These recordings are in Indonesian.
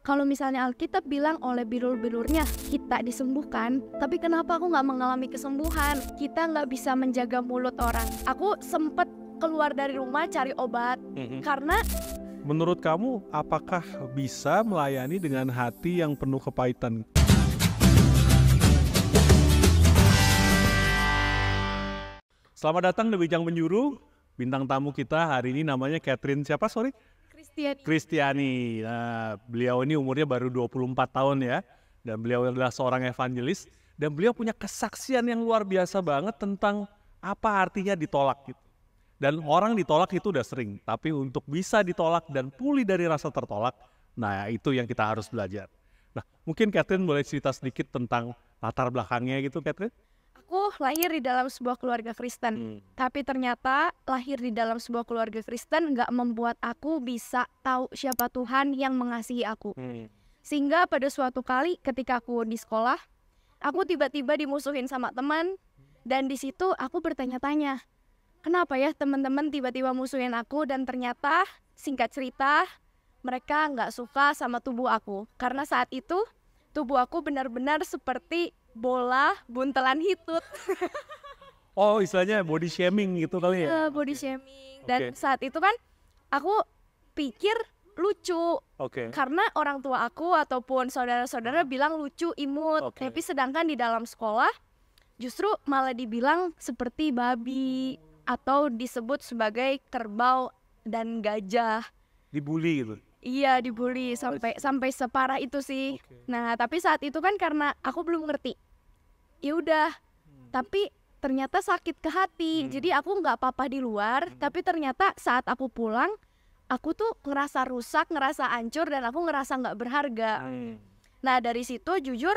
Kalau misalnya Alkitab bilang oleh bilur-bilurnya kita disembuhkan, tapi kenapa aku nggak mengalami kesembuhan? Kita nggak bisa menjaga mulut orang. Aku sempet keluar dari rumah cari obat karena Menurut kamu, apakah bisa melayani dengan hati yang penuh kepahitan? Selamat datang di Bincang Menjuru. Bintang tamu kita hari ini namanya Catherine siapa, sorry? Kristiani. Nah, beliau ini umurnya baru 24 tahun ya. Dan beliau adalah seorang evangelis. Dan beliau punya kesaksian yang luar biasa banget tentang apa artinya ditolak gitu. Dan orang ditolak itu udah sering. Tapi untuk bisa ditolak dan pulih dari rasa tertolak, nah itu yang kita harus belajar. Nah, mungkin Catherine boleh cerita sedikit tentang latar belakangnya gitu, Catherine? aku lahir di dalam sebuah keluarga Kristen. Tapi ternyata lahir di dalam sebuah keluarga Kristen nggak membuat aku bisa tahu siapa Tuhan yang mengasihi aku. Sehingga pada suatu kali ketika aku di sekolah, aku tiba-tiba dimusuhin sama teman. Dan di situ aku bertanya-tanya, kenapa ya teman-teman tiba-tiba musuhin aku? Dan ternyata singkat cerita, mereka nggak suka sama tubuh aku. Karena saat itu tubuh aku benar-benar seperti bola buntelan hitut. Oh, istilahnya body shaming gitu kali ya? Body shaming. Dan saat itu kan aku pikir lucu. Karena orang tua aku ataupun saudara-saudara bilang lucu, imut. Tapi sedangkan di dalam sekolah justru malah dibilang seperti babi atau disebut sebagai kerbau dan gajah. Dibully gitu? Iya, dibully sampai separah itu sih. Nah, tapi saat itu kan karena aku belum ngerti. Ya udah. Tapi ternyata sakit ke hati. Jadi aku nggak apa-apa di luar, tapi ternyata saat aku pulang, aku tuh ngerasa rusak, ngerasa hancur, dan aku ngerasa nggak berharga. Nah, dari situ jujur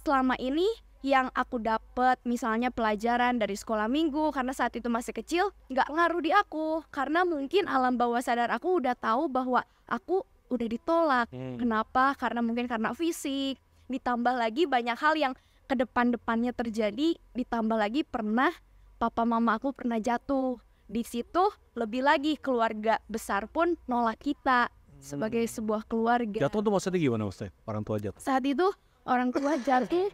selama ini yang aku dapat misalnya pelajaran dari sekolah minggu, karena saat itu masih kecil, nggak ngaruh di aku. Karena mungkin alam bawah sadar aku udah tahu bahwa aku udah ditolak. Kenapa? Karena mungkin karena fisik. Ditambah lagi banyak hal yang ke depan-depannya terjadi. Ditambah lagi pernah papa mama aku pernah jatuh. Di situ lebih lagi keluarga besar pun nolak kita sebagai sebuah keluarga. Jatuh tuh maksudnya gimana maksudnya? Orang tua jatuh? Saat itu orang tua jatuh.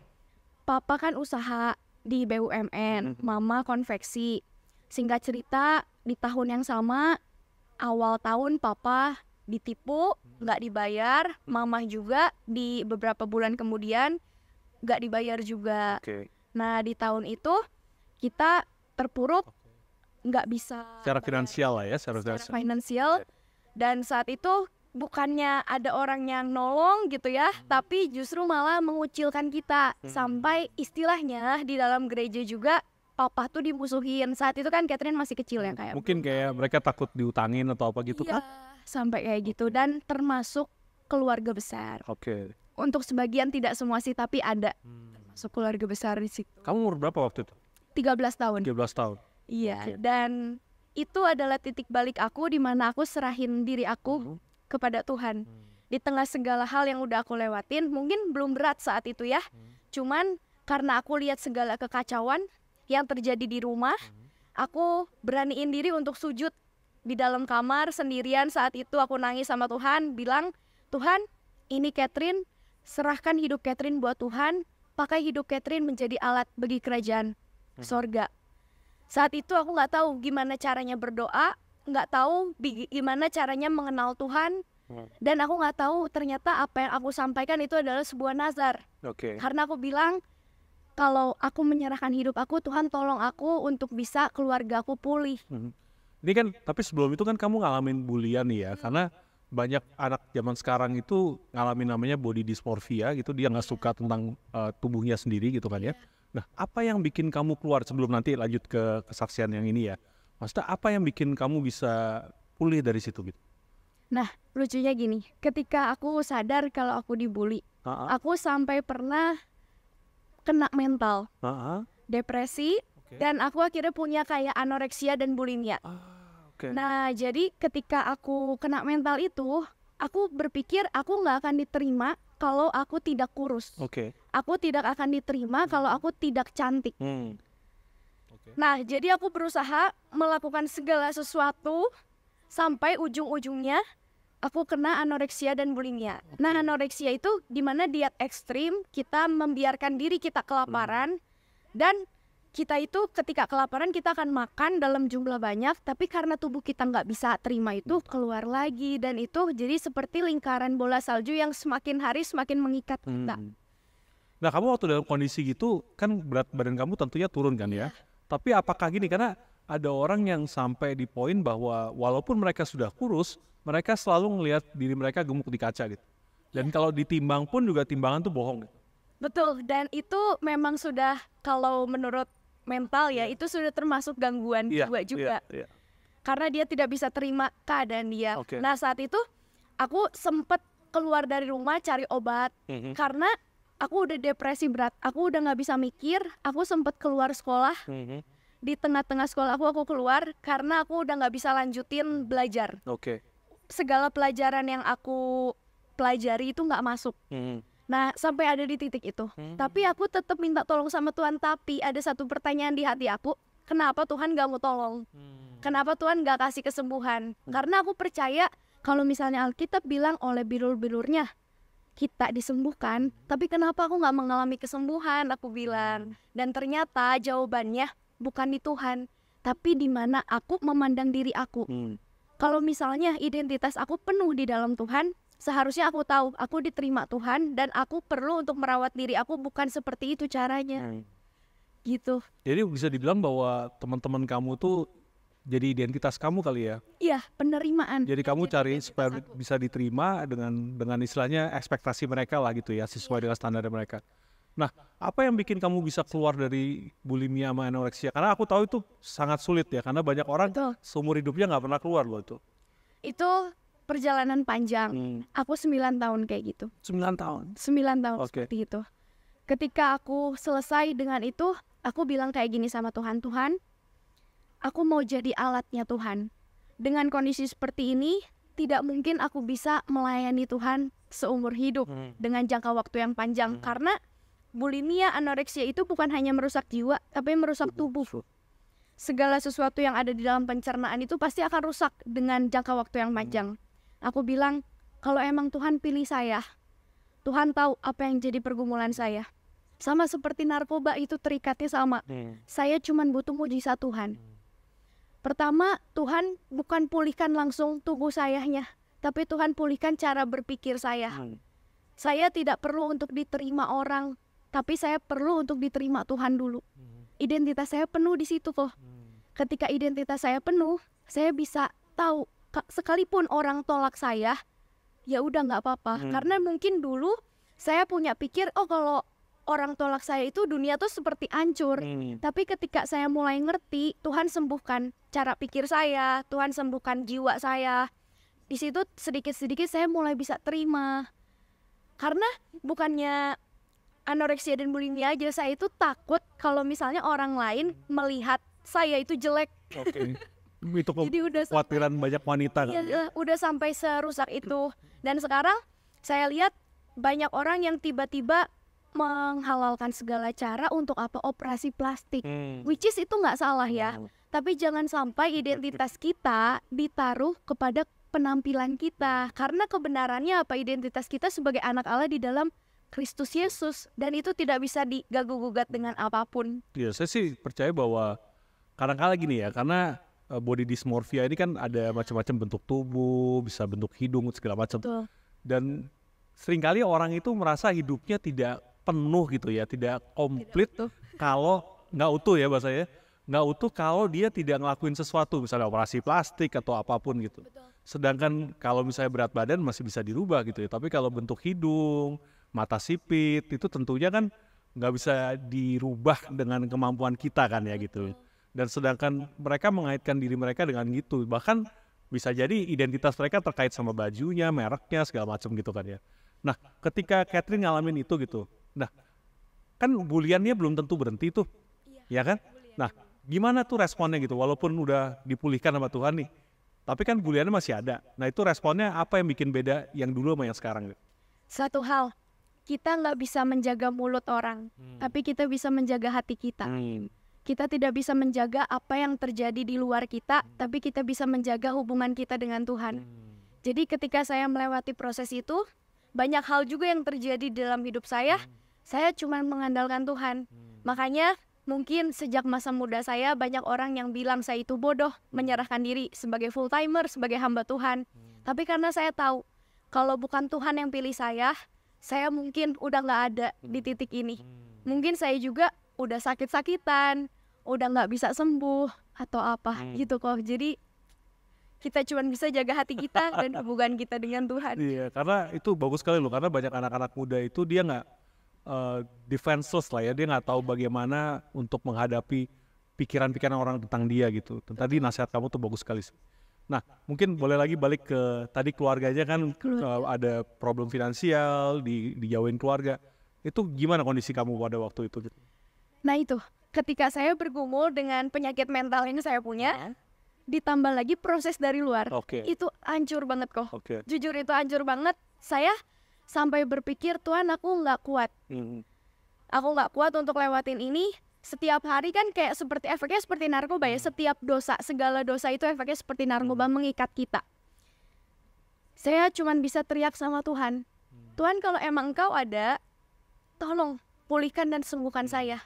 Papa kan usaha di BUMN, mama konveksi. Singkat cerita, di tahun yang sama, awal tahun papa ditipu, nggak dibayar. Mama juga di beberapa bulan kemudian nggak dibayar juga. Nah, di tahun itu kita terpuruk, nggak bisa secara finansial lah ya, secara finansial. Dan saat itu bukannya ada orang yang nolong gitu ya, tapi justru malah mengucilkan kita. Sampai istilahnya di dalam gereja juga papa tuh dimusuhin. Saat itu kan Catherine masih kecil ya, kayak mungkin kayak mereka takut diutangin atau apa gitu kan? Sampai kayak gitu. Dan termasuk keluarga besar. Untuk sebagian, tidak semua sih, tapi ada termasuk keluarga besar di situ. Kamu umur berapa waktu itu? 13 tahun. 13 tahun. Iya. Dan itu adalah titik balik aku di mana aku serahin diri aku kepada Tuhan. Di tengah segala hal yang udah aku lewatin, mungkin belum berat saat itu ya. Cuman karena aku lihat segala kekacauan yang terjadi di rumah, aku beraniin diri untuk sujud di dalam kamar sendirian. Saat itu aku nangis sama Tuhan, bilang, Tuhan, ini Catherine, serahkan hidup Catherine buat Tuhan, pakai hidup Catherine menjadi alat bagi kerajaan sorga. Saat itu aku nggak tahu gimana caranya berdoa, nggak tahu gimana caranya mengenal Tuhan, dan aku nggak tahu ternyata apa yang aku sampaikan itu adalah sebuah nazar. Karena aku bilang kalau aku menyerahkan hidup aku, Tuhan tolong aku untuk bisa keluarga aku pulih. Ini kan, tapi sebelum itu kan kamu ngalamin bulian nih ya, karena banyak anak zaman sekarang itu ngalamin namanya body dysmorphia gitu, dia nggak suka tentang tubuhnya sendiri gitu kan ya. Nah, apa yang bikin kamu keluar sebelum nanti lanjut ke kesaksian yang ini ya? Maksudnya apa yang bikin kamu bisa pulih dari situ gitu? Nah, lucunya gini, ketika aku sadar kalau aku dibully, aku sampai pernah kena mental, depresi, dan aku akhirnya punya kayak anoreksia dan bulimia. Nah, jadi ketika aku kena mental itu, aku berpikir aku nggak akan diterima kalau aku tidak kurus. Aku tidak akan diterima kalau aku tidak cantik. Nah, jadi aku berusaha melakukan segala sesuatu sampai ujung-ujungnya aku kena anoreksia dan bulimia. Nah, anoreksia itu dimana diet ekstrim, kita membiarkan diri kita kelaparan, dan kita itu ketika kelaparan kita akan makan dalam jumlah banyak, tapi karena tubuh kita nggak bisa terima itu, keluar lagi, dan itu jadi seperti lingkaran bola salju yang semakin hari semakin mengikat kita. Nah, kamu waktu dalam kondisi gitu kan berat badan kamu tentunya turun kan ya? Tapi apakah gini, karena ada orang yang sampai di poin bahwa walaupun mereka sudah kurus, mereka selalu ngelihat diri mereka gemuk di kaca gitu. Dan kalau ditimbang pun juga timbangan tuh bohong gitu. Betul, dan itu memang sudah, kalau menurut mental ya, itu sudah termasuk gangguan jiwa juga. Karena dia tidak bisa terima keadaan dia. Nah, saat itu aku sempat keluar dari rumah cari obat, karena aku udah depresi berat, aku udah nggak bisa mikir, aku sempat keluar sekolah. Di tengah-tengah sekolah aku keluar karena aku udah nggak bisa lanjutin belajar. Segala pelajaran yang aku pelajari itu nggak masuk. Nah, sampai ada di titik itu. Tapi aku tetap minta tolong sama Tuhan. Tapi ada satu pertanyaan di hati aku, kenapa Tuhan gak mau tolong? Kenapa Tuhan gak kasih kesembuhan? Karena aku percaya kalau misalnya Alkitab bilang oleh bilur-bilurnya kita disembuhkan, tapi kenapa aku gak mengalami kesembuhan? Aku bilang. Dan ternyata jawabannya bukan di Tuhan, tapi di mana aku memandang diri aku. Kalau misalnya identitas aku penuh di dalam Tuhan, seharusnya aku tahu aku diterima Tuhan dan aku perlu untuk merawat diri aku, bukan seperti itu caranya. Gitu. Jadi bisa dibilang bahwa teman-teman kamu tuh jadi identitas kamu kali ya? Iya, penerimaan. Jadi kamu cari supaya bisa diterima dengan istilahnya ekspektasi mereka lah gitu ya, sesuai dengan standar mereka. Nah, apa yang bikin kamu bisa keluar dari bulimia sama anoreksia? Karena aku tahu itu sangat sulit ya, karena banyak orang seumur hidupnya nggak pernah keluar loh itu. Itu perjalanan panjang. Aku 9 tahun kayak gitu. 9 tahun? 9 tahun seperti itu. Ketika aku selesai dengan itu, aku bilang kayak gini sama Tuhan, Tuhan, aku mau jadi alatnya Tuhan. Dengan kondisi seperti ini, tidak mungkin aku bisa melayani Tuhan seumur hidup dengan jangka waktu yang panjang. Karena bulimia, anoreksia itu bukan hanya merusak jiwa, tapi merusak tubuh. Segala sesuatu yang ada di dalam pencernaan itu pasti akan rusak dengan jangka waktu yang panjang. Aku bilang, kalau emang Tuhan pilih saya, Tuhan tahu apa yang jadi pergumulan saya. Sama seperti narkoba itu terikatnya sama. Saya cuma butuh mujizat Tuhan. Pertama, Tuhan bukan pulihkan langsung tubuh sayanya, tapi Tuhan pulihkan cara berpikir saya. Saya tidak perlu untuk diterima orang, tapi saya perlu untuk diterima Tuhan dulu. Identitas saya penuh di situ kok. Ketika identitas saya penuh, saya bisa tahu sekalipun orang tolak saya, ya udah nggak apa-apa. Karena mungkin dulu saya punya pikir, oh kalau orang tolak saya itu dunia tuh seperti hancur. Tapi ketika saya mulai ngerti, Tuhan sembuhkan cara pikir saya, Tuhan sembuhkan jiwa saya. Di situ sedikit-sedikit saya mulai bisa terima. Karena bukannya anoreksia dan bulimia aja, saya itu takut kalau misalnya orang lain melihat saya itu jelek. Itu kekhawatiran banyak wanita kan? Iya, udah sampai serusak itu. Dan sekarang saya lihat banyak orang yang tiba-tiba menghalalkan segala cara untuk apa? Operasi plastik. Which is itu nggak salah ya. Tapi jangan sampai identitas kita ditaruh kepada penampilan kita. Karena kebenarannya apa? Identitas kita sebagai anak Allah di dalam Kristus Yesus. Dan itu tidak bisa diganggu-gugat dengan apapun. Ya, saya sih percaya bahwa kadang-kala gini ya, karena body dysmorphia ini kan ada macam-macam bentuk tubuh, bisa bentuk hidung segala macam. Dan seringkali orang itu merasa hidupnya tidak penuh gitu ya, tidak komplit kalau nggak utuh ya bahasanya, nggak utuh kalau dia tidak ngelakuin sesuatu, misalnya operasi plastik atau apapun gitu. Sedangkan kalau misalnya berat badan masih bisa dirubah gitu ya, tapi kalau bentuk hidung, mata sipit itu tentunya kan nggak bisa dirubah dengan kemampuan kita kan ya gitu. Dan sedangkan mereka mengaitkan diri mereka dengan gitu, bahkan bisa jadi identitas mereka terkait sama bajunya, mereknya, segala macam gitu kan ya. Nah, ketika Catherine ngalamin itu gitu, nah kan buliannya belum tentu berhenti tuh, ya kan? Nah, gimana tuh responnya gitu, walaupun udah dipulihkan sama Tuhan nih, tapi kan buliannya masih ada. Nah itu responnya apa yang bikin beda yang dulu sama yang sekarang? Satu hal, kita nggak bisa menjaga mulut orang, tapi kita bisa menjaga hati kita. Kita tidak bisa menjaga apa yang terjadi di luar kita, tapi kita bisa menjaga hubungan kita dengan Tuhan. Jadi ketika saya melewati proses itu, banyak hal juga yang terjadi dalam hidup saya cuma mengandalkan Tuhan. Makanya mungkin sejak masa muda saya banyak orang yang bilang saya itu bodoh, menyerahkan diri sebagai full timer, sebagai hamba Tuhan. Tapi karena saya tahu kalau bukan Tuhan yang pilih saya mungkin udah nggak ada di titik ini. Mungkin saya juga udah sakit-sakitan, udah nggak bisa sembuh atau apa gitu kok. Jadi kita cuma bisa jaga hati kita dan hubungan kita dengan Tuhan. Iya, karena itu bagus sekali loh, karena banyak anak-anak muda itu dia nggak defenseless lah ya, dia nggak tahu bagaimana untuk menghadapi pikiran-pikiran orang tentang dia gitu. Dan tadi nasihat kamu tuh bagus sekali sih. Nah, mungkin boleh lagi balik ke tadi keluarganya kan, ada problem finansial, dijauhin keluarga. Itu gimana kondisi kamu pada waktu itu? Nah itu, ketika saya bergumul dengan penyakit mental yang saya punya, ditambah lagi proses dari luar, itu hancur banget kok. Jujur itu hancur banget. Saya sampai berpikir, Tuhan aku nggak kuat. Aku nggak kuat untuk lewatin ini. Setiap hari kan kayak efeknya seperti narkoba ya. Setiap dosa, segala dosa itu efeknya seperti narkoba, mengikat kita. Saya cuman bisa teriak sama Tuhan. Tuhan kalau emang Engkau ada, tolong pulihkan dan sembuhkan saya.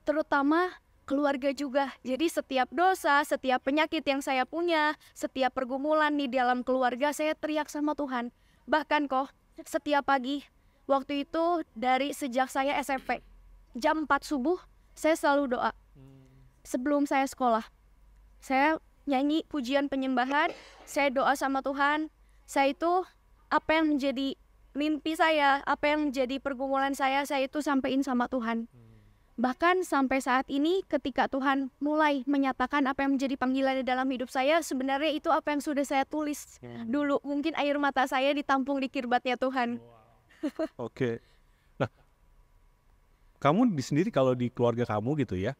Terutama keluarga juga. Jadi setiap dosa, setiap penyakit yang saya punya, setiap pergumulan di dalam keluarga, saya teriak sama Tuhan. Bahkan kok setiap pagi, waktu itu dari sejak saya SMP, jam 4 subuh, saya selalu doa. Sebelum saya sekolah, saya nyanyi pujian penyembahan, saya doa sama Tuhan. Saya itu, apa yang menjadi mimpi saya, apa yang menjadi pergumulan saya itu sampaikan sama Tuhan. Bahkan sampai saat ini ketika Tuhan mulai menyatakan apa yang menjadi panggilan di dalam hidup saya, sebenarnya itu apa yang sudah saya tulis dulu. Mungkin air mata saya ditampung di kirbatnya Tuhan. Oke. Nah, kamu sendiri kalau di keluarga kamu gitu ya,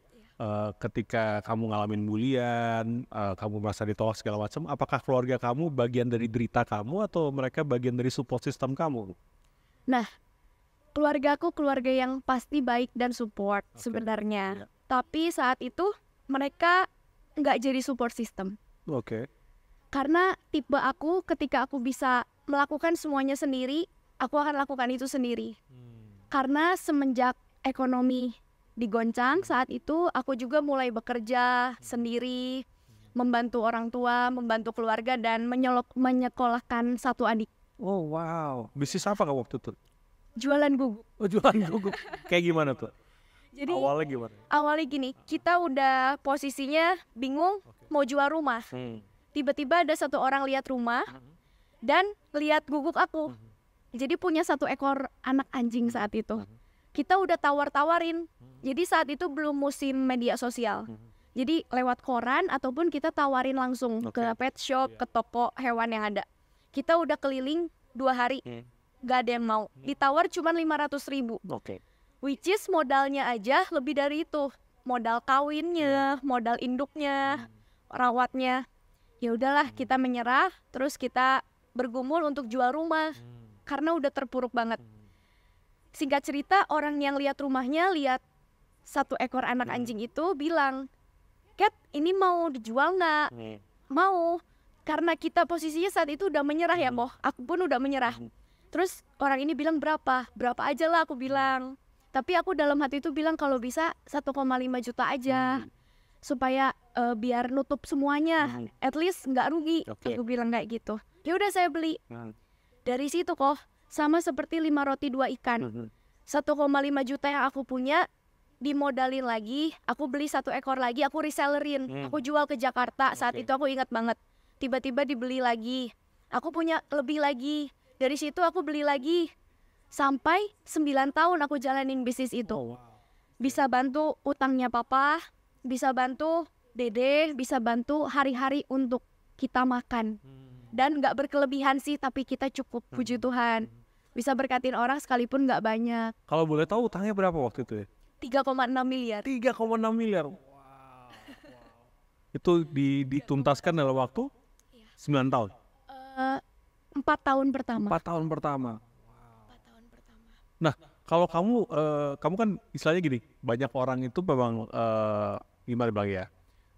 ketika kamu ngalamin bulian, kamu merasa ditolak segala macam, apakah keluarga kamu bagian dari derita kamu atau mereka bagian dari support system kamu? Nah, keluarga aku keluarga yang pasti baik dan support sebenarnya. Tapi saat itu mereka nggak jadi support system. Karena tipe aku ketika aku bisa melakukan semuanya sendiri, aku akan lakukan itu sendiri. Karena semenjak ekonomi digoncang saat itu, aku juga mulai bekerja sendiri, membantu orang tua, membantu keluarga, dan menyekolahkan satu adik. Oh wow, bisnis apa kamu waktu itu? Jualan guguk. Oh jualan guguk, kayak gimana tuh? Jadi awalnya gimana? Awalnya gini, kita udah posisinya bingung mau jual rumah. Tiba-tiba ada satu orang lihat rumah dan lihat guguk aku. Jadi punya satu ekor anak anjing saat itu. Kita udah tawar-tawarin. Jadi saat itu belum musim media sosial. Jadi lewat koran ataupun kita tawarin langsung ke pet shop, ke toko hewan yang ada. Kita udah keliling 2 hari, gak ada yang mau. Ditawar cuma 500.000. Which is modalnya aja lebih dari itu. Modal kawinnya, modal induknya, rawatnya. Ya udahlah, kita menyerah, terus kita bergumul untuk jual rumah. Karena udah terpuruk banget. Singkat cerita, orang yang lihat rumahnya, lihat satu ekor anak anjing itu bilang, Cat, ini mau dijual nggak? Mau. Karena kita posisinya saat itu udah menyerah ya, Moh. Aku pun udah menyerah. Terus orang ini bilang berapa? Berapa aja lah aku bilang. Tapi aku dalam hati itu bilang kalau bisa 1,5 juta aja. Supaya biar nutup semuanya. At least nggak rugi. Aku bilang kayak gitu. Ya udah saya beli. Dari situ kok. Sama seperti 5 roti 2 ikan. 1,5 juta yang aku punya dimodalin lagi, aku beli 1 ekor lagi, aku resellerin. Aku jual ke Jakarta. Saat itu aku ingat banget. Tiba-tiba dibeli lagi. Aku punya lebih lagi. Dari situ aku beli lagi. Sampai 9 tahun aku jalanin bisnis itu. Bisa bantu utangnya papa, bisa bantu dede, bisa bantu hari-hari untuk kita makan. Dan gak berkelebihan sih, tapi kita cukup, puji Tuhan. Bisa berkatin orang sekalipun gak banyak. Kalau boleh tahu utangnya berapa waktu itu ya? 3,6 miliar. 3,6 miliar. Itu dituntaskan dalam waktu 9 tahun? 4 tahun pertama. 4 tahun pertama. Nah, kalau kamu kan istilahnya gini, banyak orang itu memang gimana bilang ya,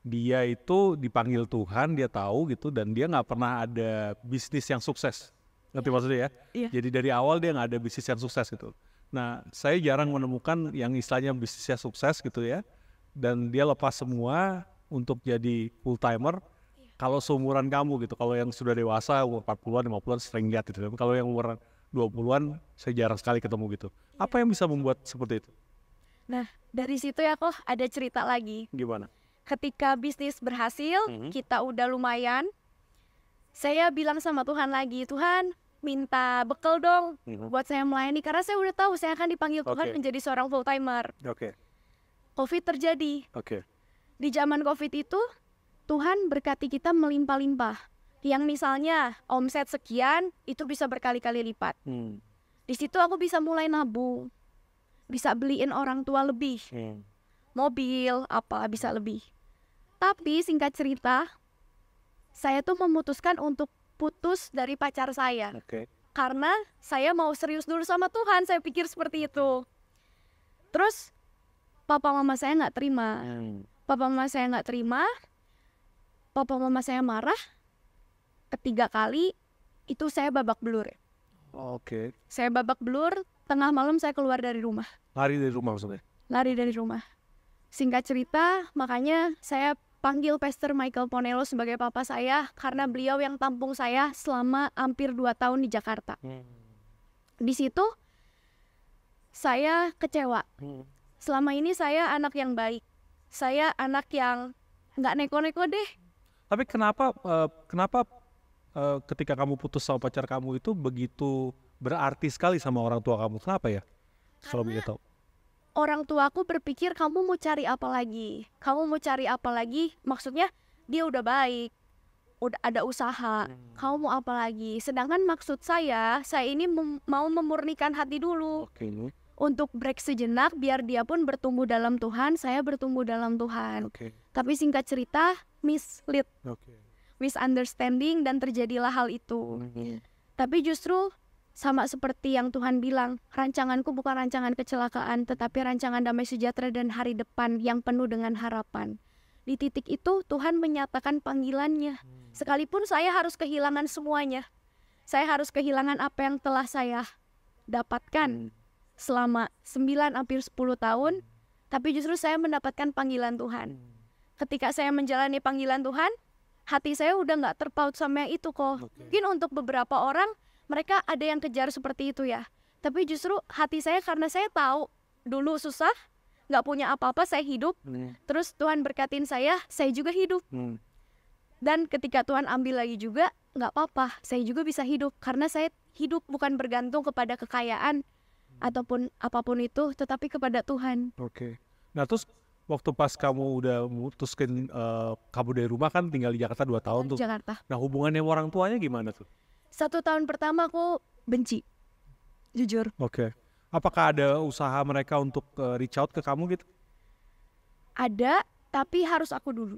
dia itu dipanggil Tuhan, dia tahu gitu, dan dia nggak pernah ada bisnis yang sukses. Ngerti maksudnya ya? Iya. Jadi dari awal dia nggak ada bisnis yang sukses gitu. Nah, saya jarang menemukan yang istilahnya bisnisnya sukses gitu ya, dan dia lepas semua untuk jadi full timer. Kalau seumuran kamu gitu, kalau yang sudah dewasa umur 40-an, 50-an sering lihat gitu. Kalau yang umur 20-an saya jarang sekali ketemu gitu. Apa yang bisa membuat seperti itu? Nah, dari situ ya kok ada cerita lagi. Gimana? Ketika bisnis berhasil, kita udah lumayan. Saya bilang sama Tuhan lagi, Tuhan minta bekal dong buat saya melayani. Karena saya udah tahu saya akan dipanggil Tuhan menjadi seorang full timer. Covid terjadi. Di zaman Covid itu, Tuhan berkati kita melimpah-limpah. Yang misalnya omset sekian, itu bisa berkali-kali lipat. Di situ aku bisa mulai nabung. Bisa beliin orang tua lebih. Mobil, apa, bisa lebih. Tapi singkat cerita, saya tuh memutuskan untuk putus dari pacar saya. Karena saya mau serius dulu sama Tuhan, saya pikir seperti itu. Terus, papa mama saya nggak terima. Papa mama saya nggak terima, papa mama saya marah. Ketiga kali, itu saya babak belur. Saya babak belur, tengah malam saya keluar dari rumah. Lari dari rumah maksudnya? Lari dari rumah. Singkat cerita, makanya saya panggil Pastor Michael Ponelo sebagai papa saya karena beliau yang tampung saya selama hampir 2 tahun di Jakarta. Di situ saya kecewa. Selama ini saya anak yang baik. Saya anak yang nggak neko-neko deh. Tapi kenapa ketika kamu putus sama pacar kamu itu begitu berarti sekali sama orang tua kamu? Kenapa ya? Kalau boleh tahu. Orang tuaku berpikir kamu mau cari apa lagi? Kamu mau cari apa lagi? Maksudnya dia udah baik, udah ada usaha. Kamu mau apa lagi? Sedangkan maksud saya ini mau memurnikan hati dulu. Untuk break sejenak biar dia pun bertumbuh dalam Tuhan, saya bertumbuh dalam Tuhan. Tapi singkat cerita, mislead, misunderstanding, dan terjadilah hal itu. Tapi justru sama seperti yang Tuhan bilang, rancanganku bukan rancangan kecelakaan, tetapi rancangan damai sejahtera dan hari depan yang penuh dengan harapan. Di titik itu Tuhan menyatakan panggilannya. Sekalipun saya harus kehilangan semuanya. Saya harus kehilangan apa yang telah saya dapatkan selama 9 hampir 10 tahun, tapi justru saya mendapatkan panggilan Tuhan. Ketika saya menjalani panggilan Tuhan, hati saya udah gak terpaut sama yang itu kok. Mungkin untuk beberapa orang, mereka ada yang kejar seperti itu ya. Tapi justru hati saya karena saya tahu dulu susah, gak punya apa-apa, saya hidup. Terus Tuhan berkatin saya juga hidup. Dan ketika Tuhan ambil lagi juga, gak apa-apa, saya juga bisa hidup. Karena saya hidup bukan bergantung kepada kekayaan ataupun apapun itu, tetapi kepada Tuhan. Nah terus waktu pas kamu udah memutuskan kamu dari rumah kan tinggal di Jakarta 2 tahun tuh. Jakarta. Nah hubungannya sama orang tuanya gimana tuh? 1 tahun pertama aku benci, jujur. Apakah ada usaha mereka untuk reach out ke kamu gitu? Ada, tapi harus aku dulu.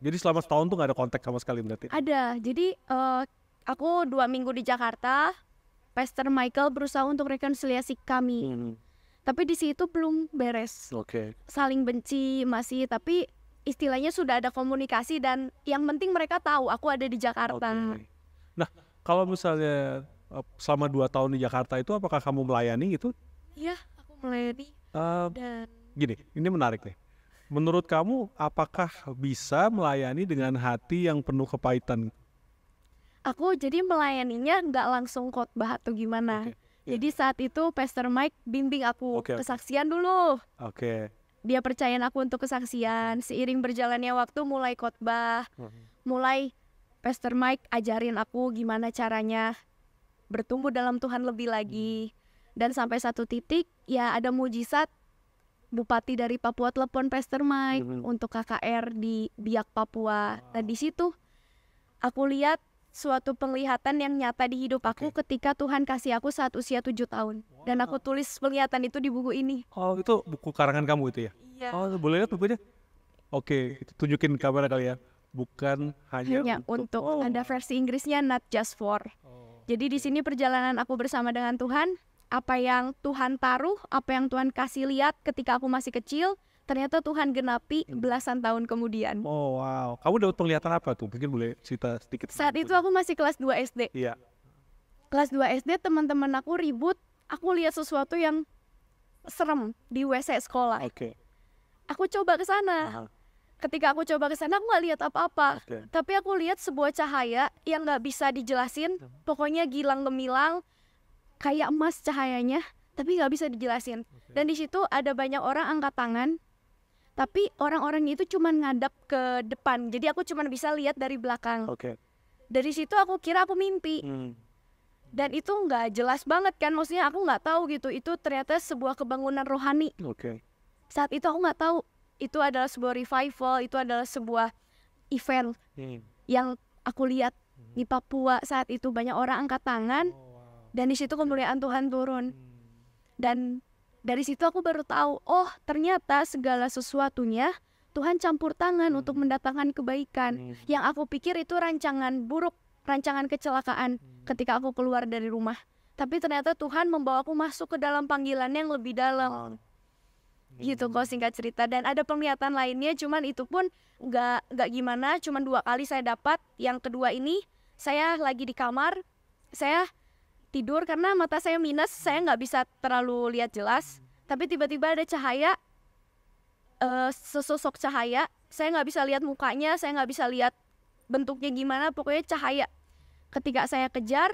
Jadi selama setahun tuh gak ada kontak sama sekali berarti? Ada, jadi aku 2 minggu di Jakarta, Pastor Michael berusaha untuk rekonsiliasi kami. Tapi di situ belum beres. Saling benci masih, tapi istilahnya sudah ada komunikasi dan yang penting mereka tahu aku ada di Jakarta. Nah, kalau misalnya selama 2 tahun di Jakarta itu apakah kamu melayani gitu? Iya, aku melayani. Dan gini, ini menarik nih. Menurut kamu apakah bisa melayani dengan hati yang penuh kepahitan? Aku jadi melayaninya nggak langsung khotbah atau gimana. Jadi saat itu Pastor Mike bimbing aku kesaksian dulu. Dia percayain aku untuk kesaksian. Seiring berjalannya waktu mulai khotbah, mulai Pastor Mike ajarin aku gimana caranya bertumbuh dalam Tuhan lebih lagi. Dan sampai satu titik ya ada mujizat, Bupati dari Papua telepon Pastor Mike untuk KKR di Biak Papua. Nah di situ aku lihat suatu penglihatan yang nyata di hidup aku ketika Tuhan kasih aku saat usia 7 tahun. Dan aku tulis penglihatan itu di buku ini. Itu buku karangan kamu itu ya? Iya. Boleh lihat bukunya? Tunjukin kamera kali ya. Bukan hanya untuk ada versi Inggrisnya, not just for. Jadi di sini perjalanan aku bersama dengan Tuhan, apa yang Tuhan taruh, apa yang Tuhan kasih lihat ketika aku masih kecil, ternyata Tuhan genapi belasan tahun kemudian. Oh wow, kamu dapat penglihatan apa tuh? Mungkin boleh cerita sedikit. Saat itu aku masih kelas 2 SD. Iya. Kelas 2 SD teman-teman aku ribut, aku lihat sesuatu yang serem di WC sekolah. Oke. Aku coba ke sana. Ketika aku coba ke sana aku nggak lihat apa-apa. Tapi aku lihat sebuah cahaya yang nggak bisa dijelasin. Pokoknya gilang gemilang, kayak emas cahayanya, tapi nggak bisa dijelasin. Dan di situ ada banyak orang angkat tangan, tapi orang-orang itu cuma ngadap ke depan. Jadi aku cuma bisa lihat dari belakang. Dari situ aku kira aku mimpi. Dan itu nggak jelas banget kan, maksudnya aku nggak tahu gitu. Itu ternyata sebuah kebangunan rohani. Saat itu aku nggak tahu itu adalah sebuah revival, itu adalah sebuah event yang aku lihat di Papua. Saat itu banyak orang angkat tangan, dan di situ kemuliaan Tuhan turun. Dan dari situ aku baru tahu, oh ternyata segala sesuatunya Tuhan campur tangan untuk mendatangkan kebaikan. Yang aku pikir itu rancangan buruk, rancangan kecelakaan ketika aku keluar dari rumah. Tapi ternyata Tuhan membawa aku masuk ke dalam panggilan yang lebih dalam. Gitu kok singkat cerita. Dan ada penglihatan lainnya, cuman itu pun nggak gimana, cuman 2 kali saya dapat. Yang kedua ini saya lagi di kamar, saya tidur karena mata saya minus, saya nggak bisa terlalu lihat jelas. Tapi tiba-tiba ada cahaya, sesosok cahaya, saya nggak bisa lihat mukanya, saya nggak bisa lihat bentuknya gimana, pokoknya cahaya. Ketika saya kejar,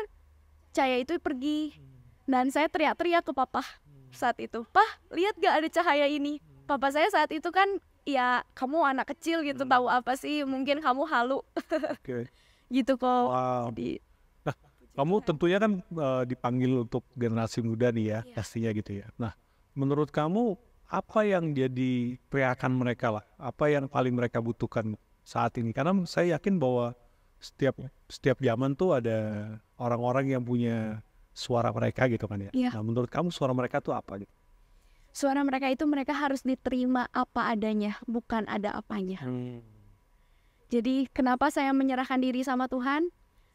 cahaya itu pergi. Dan saya teriak-teriak ke papa saat itu, "Pah, lihat gak ada cahaya ini?" Papa saya saat itu kan, ya kamu anak kecil gitu, tahu apa sih, mungkin kamu halu. Gitu kok. Wow. Nah, kamu tentunya kan dipanggil untuk generasi muda nih ya, pastinya gitu ya. Nah, menurut kamu apa yang jadi teriakan mereka lah? Apa yang paling mereka butuhkan saat ini? Karena saya yakin bahwa setiap zaman tuh ada orang-orang yang punya suara mereka gitu kan ya. Nah, menurut kamu suara mereka tuh apa gitu? Suara mereka itu mereka harus diterima apa adanya, bukan ada apanya. Jadi kenapa saya menyerahkan diri sama Tuhan?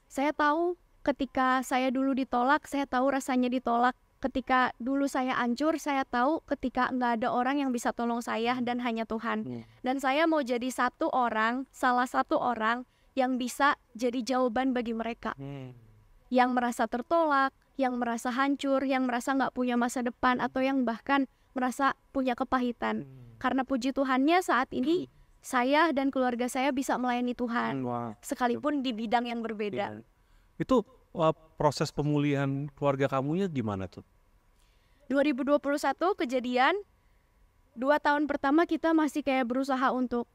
Saya tahu ketika saya dulu ditolak, saya tahu rasanya ditolak. Ketika dulu saya hancur, saya tahu ketika nggak ada orang yang bisa tolong saya dan hanya Tuhan. Dan saya mau jadi salah satu orang yang bisa jadi jawaban bagi mereka. Yang merasa tertolak, yang merasa hancur, yang merasa nggak punya masa depan, atau yang bahkan merasa punya kepahitan. Karena puji Tuhannya saat ini saya dan keluarga saya bisa melayani Tuhan, sekalipun di bidang yang berbeda. Itu proses pemulihan keluarga kamunya gimana tuh? 2021 kejadian, 2 tahun pertama kita masih kayak berusaha untuk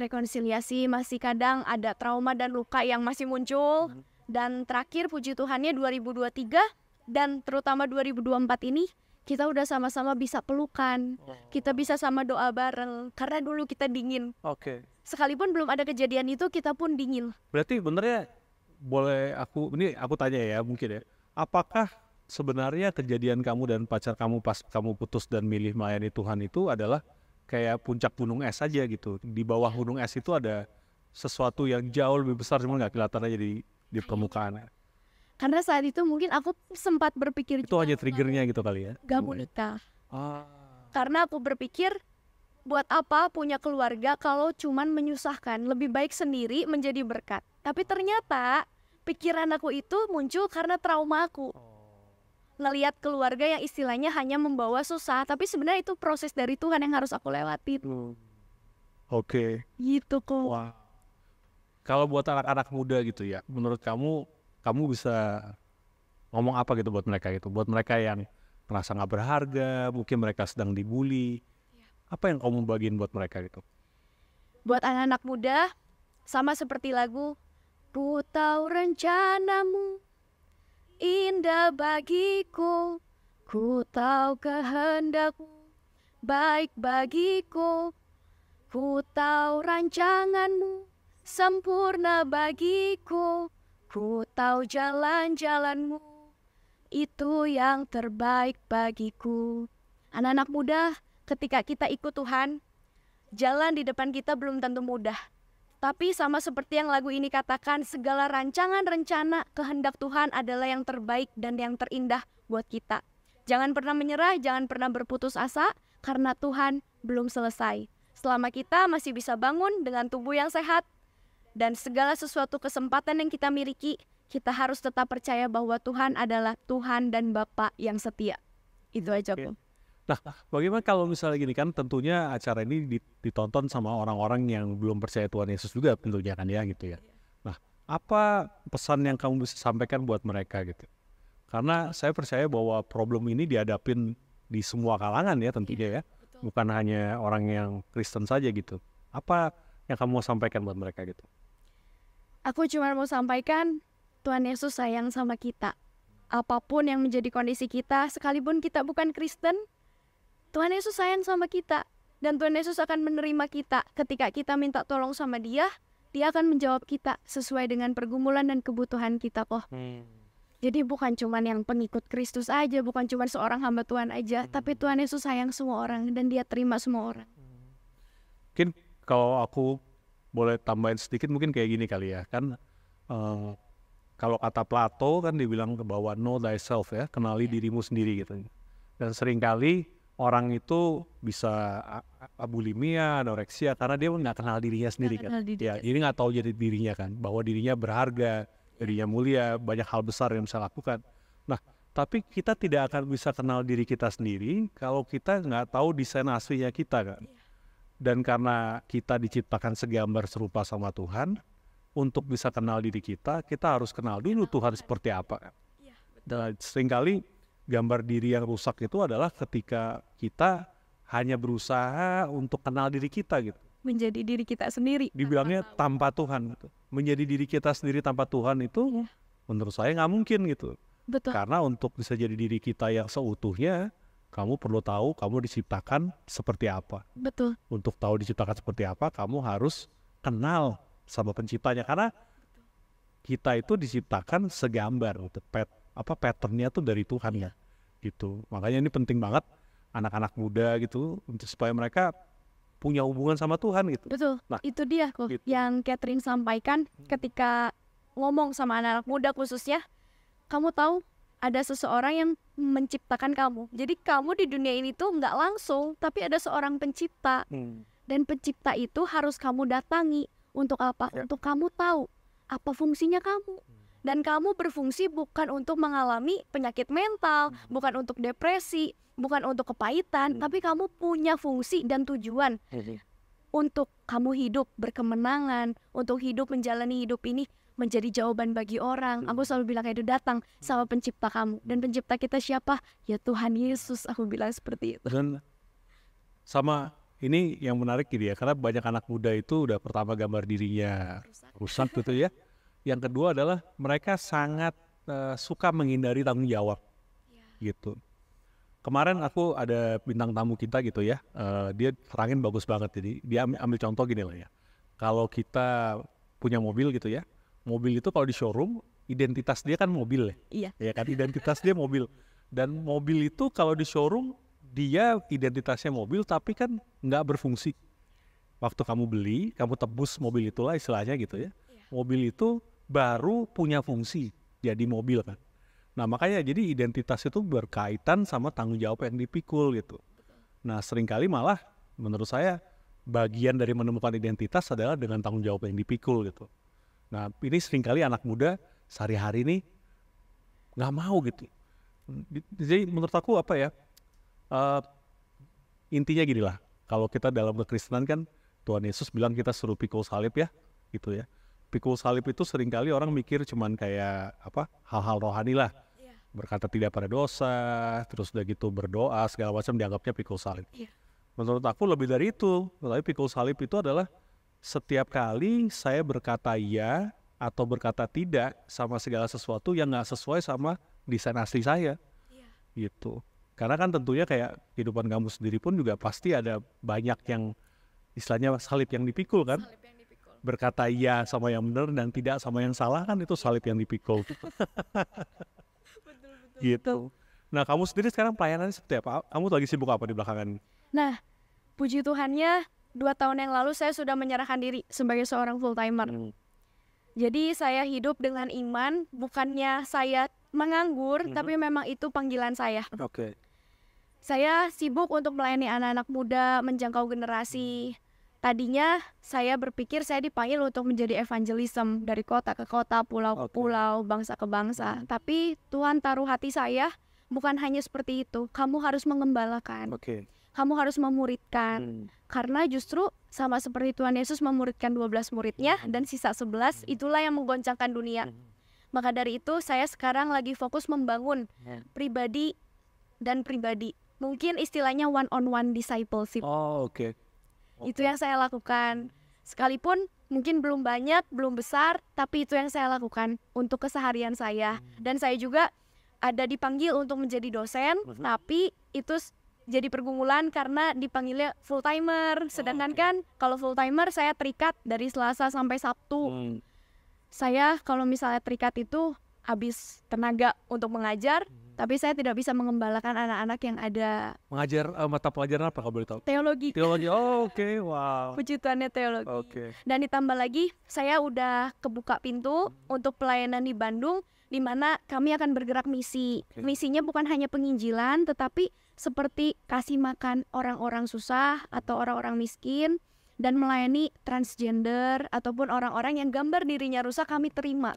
rekonsiliasi, masih kadang ada trauma dan luka yang masih muncul. Dan terakhir puji Tuhannya 2023 dan terutama 2024 ini kita udah sama-sama bisa pelukan, kita bisa sama doa bareng, karena dulu kita dingin. Sekalipun belum ada kejadian itu, kita pun dingin. Berarti benernya boleh aku tanya ya mungkin ya, apakah sebenarnya kejadian kamu dan pacar kamu pas kamu putus dan milih melayani Tuhan itu adalah kayak puncak gunung es aja gitu? Di bawah gunung es itu ada sesuatu yang jauh lebih besar, cuma nggak kelihatan aja di permukaan. Karena saat itu mungkin aku sempat berpikir itu hanya triggernya gitu kali ya, gak mau nikah. Karena aku berpikir, buat apa punya keluarga kalau cuman menyusahkan, lebih baik sendiri menjadi berkat. Tapi ternyata pikiran aku itu muncul karena trauma aku. Ngelihat keluarga yang istilahnya hanya membawa susah, tapi sebenarnya itu proses dari Tuhan yang harus aku lewatin. Gitu kok. Kalau buat anak-anak muda gitu ya, menurut kamu bisa ngomong apa gitu buat mereka gitu? Buat mereka yang merasa nggak berharga, mungkin mereka sedang dibully. Apa yang kamu bagiin buat mereka gitu? Buat anak-anak muda, sama seperti lagu, ku tahu rencanamu indah bagiku, ku tahu kehendakmu baik bagiku, ku tahu rancanganmu sempurna bagiku, ku tahu jalan-jalanmu itu yang terbaik bagiku. Anak-anak muda, ketika kita ikut Tuhan, jalan di depan kita belum tentu mudah. Tapi sama seperti yang lagu ini katakan, segala rancangan rencana kehendak Tuhan adalah yang terbaik dan yang terindah buat kita. Jangan pernah menyerah, jangan pernah berputus asa, karena Tuhan belum selesai. Selama kita masih bisa bangun dengan tubuh yang sehat dan segala sesuatu kesempatan yang kita miliki, kita harus tetap percaya bahwa Tuhan adalah Tuhan dan Bapa yang setia. Itu aja, Ko. Nah, bagaimana kalau misalnya gini kan, tentunya acara ini ditonton sama orang-orang yang belum percaya Tuhan Yesus juga tentunya kan ya gitu ya. Nah, apa pesan yang kamu bisa sampaikan buat mereka gitu? Karena saya percaya bahwa problem ini dihadapin di semua kalangan ya tentunya ya. Bukan hanya orang yang Kristen saja gitu. Apa yang kamu mau sampaikan buat mereka gitu? Aku cuma mau sampaikan, Tuhan Yesus sayang sama kita. Apapun yang menjadi kondisi kita, sekalipun kita bukan Kristen, Tuhan Yesus sayang sama kita. Dan Tuhan Yesus akan menerima kita. Ketika kita minta tolong sama Dia akan menjawab kita sesuai dengan pergumulan dan kebutuhan kita kok. Jadi bukan cuma yang pengikut Kristus aja, bukan cuma seorang hamba Tuhan aja, tapi Tuhan Yesus sayang semua orang dan Dia terima semua orang. Mungkin kalau aku boleh tambahin sedikit mungkin kayak gini kali ya. Kan kalau kata Plato kan dibilang bahwa know thyself ya, kenali dirimu sendiri gitu. Dan seringkali orang itu bisa bulimia, anoreksia karena dia nggak kenal dirinya sendiri kan. Ya, jadi nggak tahu jadi dirinya kan, bahwa dirinya berharga, dirinya mulia, banyak hal besar yang bisa lakukan. Nah, tapi kita tidak akan bisa kenal diri kita sendiri kalau kita nggak tahu desain aslinya kita kan. Dan karena kita diciptakan segambar serupa sama Tuhan, untuk bisa kenal diri kita harus kenal dulu Tuhan seperti apa kan. Dan seringkali gambar diri yang rusak itu adalah ketika kita hanya berusaha untuk kenal diri kita gitu. Menjadi diri kita sendiri. Dibilangnya tanpa Tuhan gitu. Menjadi diri kita sendiri tanpa Tuhan itu menurut saya nggak mungkin gitu. Betul. Karena untuk bisa jadi diri kita yang seutuhnya, kamu perlu tahu kamu diciptakan seperti apa. Betul. Untuk tahu diciptakan seperti apa, kamu harus kenal sama penciptanya. Karena kita itu diciptakan segambar gitu. Patternnya tuh dari Tuhan ya gitu. Makanya ini penting banget anak-anak muda gitu untuk supaya mereka punya hubungan sama Tuhan gitu. Betul. Nah, itu dia kok gitu. yang Catherine sampaikan ketika ngomong sama anak-anak muda khususnya. Kamu tahu ada seseorang yang menciptakan kamu. Jadi kamu di dunia ini tuh nggak langsung, tapi ada seorang pencipta. Dan pencipta itu harus kamu datangi. Untuk apa? Untuk kamu tahu apa fungsinya kamu. Dan kamu berfungsi bukan untuk mengalami penyakit mental, bukan untuk depresi, bukan untuk kepahitan, tapi kamu punya fungsi dan tujuan untuk kamu hidup berkemenangan, untuk hidup menjalani hidup ini menjadi jawaban bagi orang. Aku selalu bilang itu datang sama pencipta kamu. Dan pencipta kita siapa? Ya Tuhan Yesus, aku bilang seperti itu. Dan sama ini yang menarik gitu ya, karena banyak anak muda itu udah pertama gambar dirinya rusak gitu ya. Yang kedua adalah mereka sangat suka menghindari tanggung jawab gitu. Kemarin aku ada bintang tamu kita gitu ya, dia terangin bagus banget. Jadi dia ambil contoh gini lah ya. Kalau kita punya mobil gitu ya, mobil itu kalau di showroom identitas dia kan mobil ya. Ya kan, identitas dia mobil. Dan mobil itu kalau di showroom dia identitasnya mobil tapi kan nggak berfungsi. Waktu kamu beli, kamu tebus mobil itulah istilahnya gitu ya. Mobil itu baru punya fungsi jadi mobil kan. Nah makanya jadi identitas itu berkaitan sama tanggung jawab yang dipikul gitu. Nah seringkali malah menurut saya bagian dari menemukan identitas adalah dengan tanggung jawab yang dipikul gitu. Nah ini seringkali anak muda sehari-hari ini nggak mau gitu. Jadi menurut aku apa ya, intinya gini lah, kalau kita dalam kekristenan kan Tuhan Yesus bilang kita suruh pikul salib ya gitu ya. Pikul salib itu seringkali orang mikir cuman kayak apa, hal-hal rohani lah, berkata tidak pada dosa, terus udah gitu berdoa segala macam dianggapnya pikul salib. Menurut aku lebih dari itu. Tapi pikul salib itu adalah setiap kali saya berkata iya atau berkata tidak sama segala sesuatu yang nggak sesuai sama desain asli saya, gitu. Karena kan tentunya kayak kehidupan kamu sendiri pun juga pasti ada banyak yang istilahnya salib yang dipikul kan. Berkata iya sama yang benar dan tidak sama yang salah kan itu salib yang dipikul. Gitu. Nah kamu sendiri sekarang pelayanannya seperti apa? Kamu lagi sibuk apa di belakangan? Nah puji Tuhannya 2 tahun yang lalu saya sudah menyerahkan diri sebagai seorang full timer. Jadi saya hidup dengan iman, bukannya saya menganggur, tapi memang itu panggilan saya. Saya sibuk untuk melayani anak-anak muda, menjangkau generasi. Tadinya saya berpikir saya dipanggil untuk menjadi evangelism dari kota ke kota, pulau ke pulau, bangsa ke bangsa. Tapi Tuhan taruh hati saya bukan hanya seperti itu. Kamu harus mengembalakan. Kamu harus memuridkan. Karena justru sama seperti Tuhan Yesus memuridkan 12 muridnya dan sisa 11, itulah yang menggoncangkan dunia. Maka dari itu saya sekarang lagi fokus membangun pribadi dan pribadi. Mungkin istilahnya one-on-one discipleship. Itu yang saya lakukan. Sekalipun mungkin belum banyak, belum besar, tapi itu yang saya lakukan untuk keseharian saya. Dan saya juga ada dipanggil untuk menjadi dosen, tapi itu jadi pergumulan karena dipanggilnya full timer. Sedangkan kan kalau full timer saya terikat dari Selasa sampai Sabtu. Saya kalau misalnya terikat itu habis tenaga untuk mengajar, tapi saya tidak bisa mengembalakan anak-anak yang ada. Mengajar mata pelajaran apa kalau boleh tahu? Teologi. Wow. Puji Tuhannya teologi. Dan ditambah lagi saya udah kebuka pintu untuk pelayanan di Bandung, di mana kami akan bergerak misi. Misinya bukan hanya penginjilan, tetapi seperti kasih makan orang-orang susah atau orang-orang miskin, dan melayani transgender ataupun orang-orang yang gambar dirinya rusak kami terima.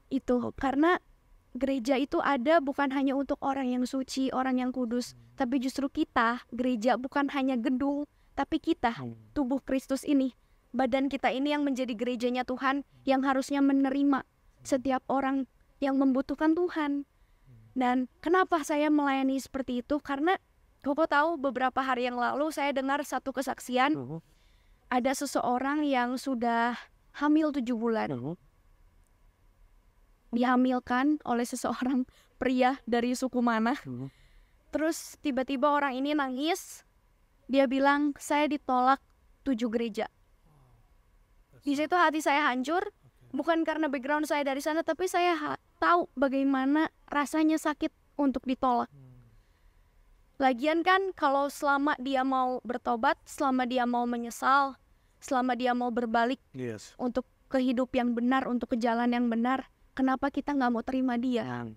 Itu karena gereja itu ada bukan hanya untuk orang yang suci, orang yang kudus, tapi justru kita, gereja bukan hanya gedung, tapi kita, tubuh Kristus ini, badan kita ini yang menjadi gerejanya Tuhan, yang harusnya menerima setiap orang yang membutuhkan Tuhan. Dan kenapa saya melayani seperti itu? Karena Koko tahu beberapa hari yang lalu saya dengar satu kesaksian, ada seseorang yang sudah hamil 7 bulan. Dihamilkan oleh seseorang pria dari suku mana. Terus tiba-tiba orang ini nangis. Dia bilang, saya ditolak 7 gereja. Di situ hati saya hancur. Bukan karena background saya dari sana, tapi saya tahu bagaimana rasanya sakit untuk ditolak. Lagian kan kalau selama dia mau bertobat, selama dia mau menyesal, selama dia mau berbalik untuk ke hidup yang benar, untuk ke jalan yang benar, kenapa kita nggak mau terima dia?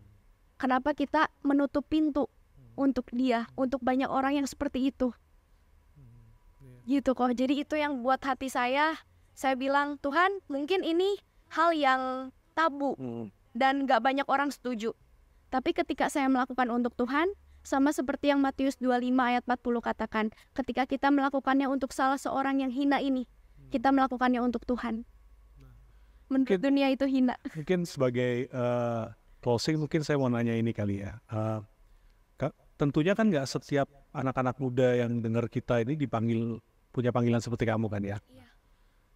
Kenapa kita menutup pintu untuk dia, untuk banyak orang yang seperti itu? Gitu kok. Jadi itu yang buat hati saya bilang, Tuhan mungkin ini hal yang tabu dan nggak banyak orang setuju. Tapi ketika saya melakukan untuk Tuhan, sama seperti yang Matius 25 ayat 40 katakan, ketika kita melakukannya untuk salah seorang yang hina ini, kita melakukannya untuk Tuhan. Menurut dunia itu hina. Mungkin sebagai closing, mungkin saya mau nanya ini kali ya. Tentunya kan nggak setiap anak-anak muda yang dengar kita ini punya panggilan seperti kamu kan ya.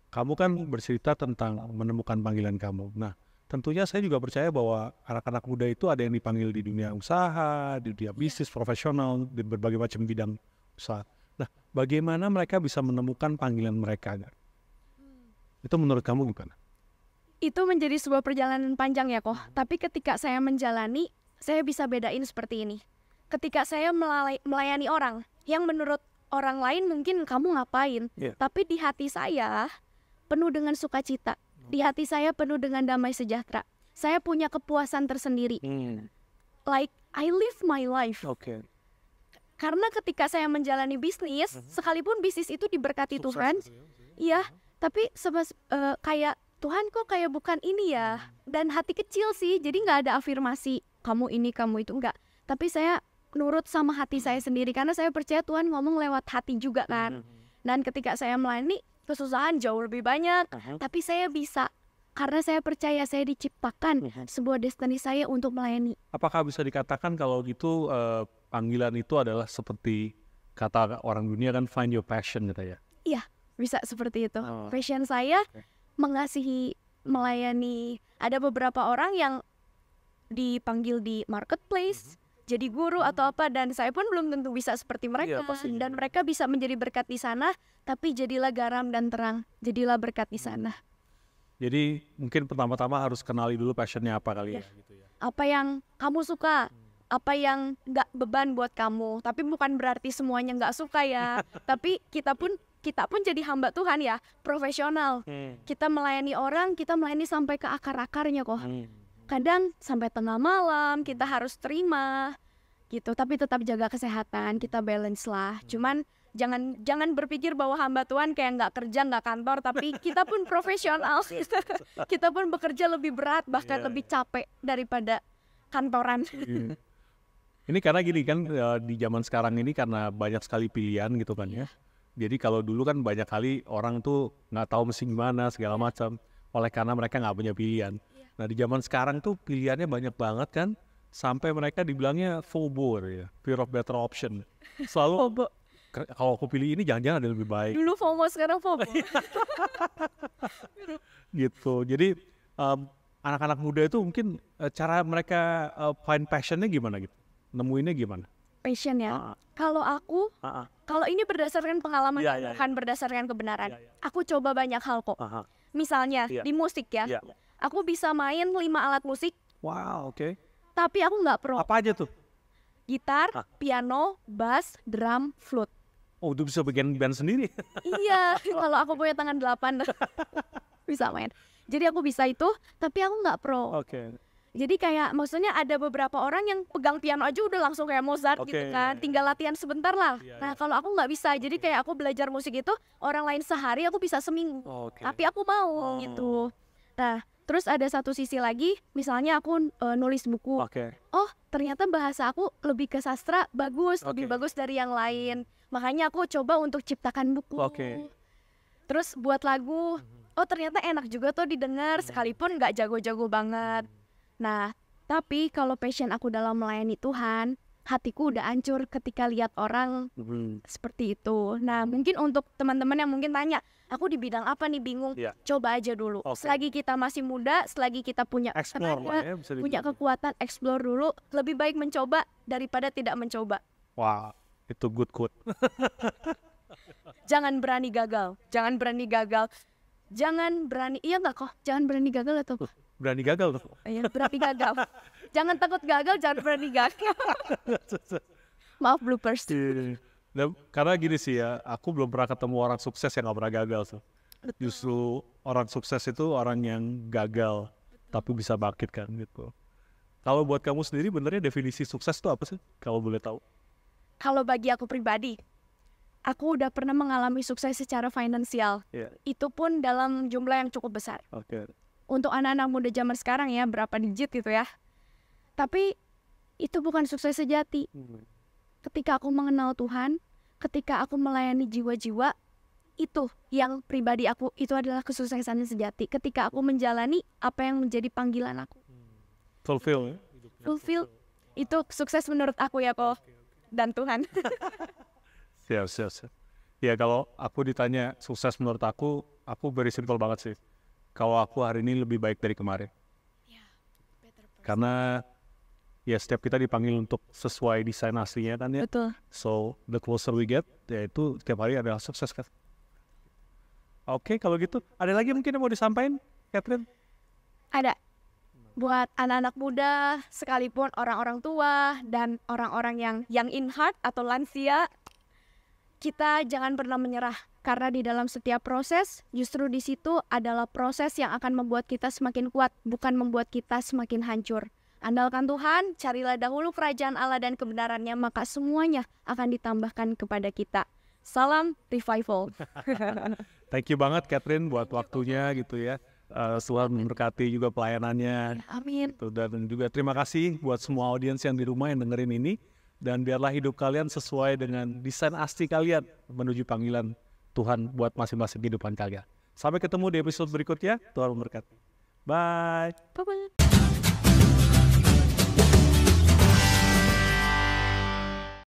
Kamu kan bercerita tentang menemukan panggilan kamu. Nah, tentunya saya juga percaya bahwa anak-anak muda itu ada yang dipanggil di dunia usaha, di dunia bisnis, profesional, di berbagai macam bidang usaha. Nah, bagaimana mereka bisa menemukan panggilan mereka? Itu menurut kamu gimana? Itu menjadi sebuah perjalanan panjang ya kok. Tapi ketika saya menjalani, saya bisa bedain seperti ini. Ketika saya melayani orang, yang menurut orang lain mungkin kamu ngapain, tapi di hati saya penuh dengan sukacita. Di hati saya penuh dengan damai sejahtera. Saya punya kepuasan tersendiri. Like I live my life. Karena ketika saya menjalani bisnis, sekalipun bisnis itu diberkati Tuhan, iya, tapi kayak Tuhan kok kayak bukan ini ya. Dan hati kecil sih, jadi nggak ada afirmasi kamu ini, kamu itu, enggak. Tapi saya nurut sama hati saya sendiri karena saya percaya Tuhan ngomong lewat hati juga kan. Dan ketika saya melayani, kesusahan jauh lebih banyak, tapi saya bisa karena saya percaya saya diciptakan sebuah destiny saya untuk melayani. Apakah bisa dikatakan kalau gitu panggilan itu adalah seperti kata orang dunia kan find your passion gitu ya? Iya, bisa seperti itu. Passion saya mengasihi, melayani. Ada beberapa orang yang dipanggil di marketplace, jadi guru atau apa, dan saya pun belum tentu bisa seperti mereka. Dan mereka bisa menjadi berkat di sana, tapi jadilah garam dan terang, jadilah berkat di sana. Jadi mungkin pertama-tama harus kenali dulu passionnya apa kali ya. Gitu ya. Apa yang kamu suka, apa yang nggak beban buat kamu. Tapi bukan berarti semuanya nggak suka ya. Tapi kita pun jadi hamba Tuhan ya, profesional. Kita melayani orang, kita melayani sampai ke akar-akarnya kok. Kadang sampai tengah malam kita harus terima. gitu. Tapi tetap jaga kesehatan, kita balance lah. Cuman jangan berpikir bahwa hamba Tuhan kayak nggak kerja, nggak kantor, tapi kita pun profesional. Kita pun bekerja lebih berat, bahkan lebih capek daripada kantoran. Ini karena gini kan, di zaman sekarang ini karena banyak sekali pilihan gitu kan ya. Jadi kalau dulu kan banyak kali orang tuh nggak tahu mesti gimana segala macam, oleh karena mereka nggak punya pilihan. Nah di zaman sekarang tuh pilihannya banyak banget kan, sampai mereka dibilangnya FOBO ya, fear of better option. Selalu kalau aku pilih ini jangan-jangan ada lebih baik. Dulu FOMO, sekarang FOBO. Gitu. Jadi anak-anak muda itu mungkin cara mereka find passionnya gimana gitu? Nemuinnya gimana? Passion ya. Kalau aku, kalau ini berdasarkan pengalaman, bukan berdasarkan kebenaran. Aku coba banyak hal kok. Misalnya di musik ya. Aku bisa main 5 alat musik. Wow, oke. Tapi aku nggak pro. Apa aja tuh? Gitar, piano, bass, drum, flute. Oh, itu bisa bikin band sendiri. Iya, kalau aku punya tangan 8 bisa main. Jadi aku bisa itu, tapi aku nggak pro. Oke. Jadi kayak maksudnya ada beberapa orang yang pegang piano aja udah langsung kayak Mozart gitu kan, tinggal latihan sebentar lah. Nah kalau aku nggak bisa, jadi kayak aku belajar musik itu orang lain sehari, aku bisa seminggu. Tapi aku mau gitu. Nah terus ada satu sisi lagi, misalnya aku nulis buku. Oh ternyata bahasa aku lebih ke sastra bagus, lebih bagus dari yang lain. Makanya aku coba untuk ciptakan buku. Terus buat lagu, oh ternyata enak juga tuh didengar sekalipun nggak jago-jago banget. Nah, tapi kalau passion aku dalam melayani Tuhan, hatiku udah hancur ketika lihat orang seperti itu. Nah, mungkin untuk teman-teman yang mungkin tanya, aku di bidang apa nih, bingung, coba aja dulu. Selagi kita masih muda, selagi kita punya tenaga, punya kekuatan, explore dulu. Lebih baik mencoba daripada tidak mencoba. Wah, itu good quote. Jangan berani gagal, jangan berani gagal. Jangan berani, iya nggak kok? Jangan berani gagal atau berani gagal tuh. Iya, berani gagal. Jangan takut gagal, jangan berani gagal. Maaf bloopers. Nah, karena gini sih ya, aku belum pernah ketemu orang sukses yang gak pernah gagal tuh. Justru orang sukses itu orang yang gagal tapi bisa bangkit kan gitu. Kalau buat kamu sendiri benernya definisi sukses itu apa sih? Kalau boleh tahu. Kalau bagi aku pribadi, aku udah pernah mengalami sukses secara finansial. Itu pun dalam jumlah yang cukup besar. Untuk anak-anak muda zaman sekarang ya, berapa digit gitu ya. Tapi itu bukan sukses sejati. Ketika aku mengenal Tuhan, ketika aku melayani jiwa-jiwa, itu yang pribadi aku, itu adalah kesuksesan sejati. Ketika aku menjalani apa yang menjadi panggilan aku. Fulfill ya? Fulfill, itu sukses menurut aku ya kok. Dan Tuhan. Siap. Ya kalau aku ditanya sukses menurut aku very simple banget sih. Kalau aku hari ini lebih baik dari kemarin. Karena ya setiap kita dipanggil untuk sesuai desain aslinya kan ya. Betul. So the closer we get, ya itu setiap hari adalah sukses kan. Oke, kalau gitu ada lagi mungkin yang mau disampaikan, Catherine? Ada. Buat anak-anak muda, sekalipun orang-orang tua dan orang-orang yang young in heart atau lansia, kita jangan pernah menyerah. Karena di dalam setiap proses, justru di situ adalah proses yang akan membuat kita semakin kuat, bukan membuat kita semakin hancur. Andalkan Tuhan, carilah dahulu kerajaan Allah dan kebenarannya, maka semuanya akan ditambahkan kepada kita. Salam revival. Thank you banget Catherine buat waktunya gitu ya. Tuhan memberkati juga pelayanannya. Amin. Dan juga terima kasih buat semua audiens yang di rumah yang dengerin ini. Dan biarlah hidup kalian sesuai dengan desain asli kalian menuju panggilan Tuhan buat masing-masing kehidupan kalian. Sampai ketemu di episode berikutnya. Tuhan memberkati. Bye. Bye-bye.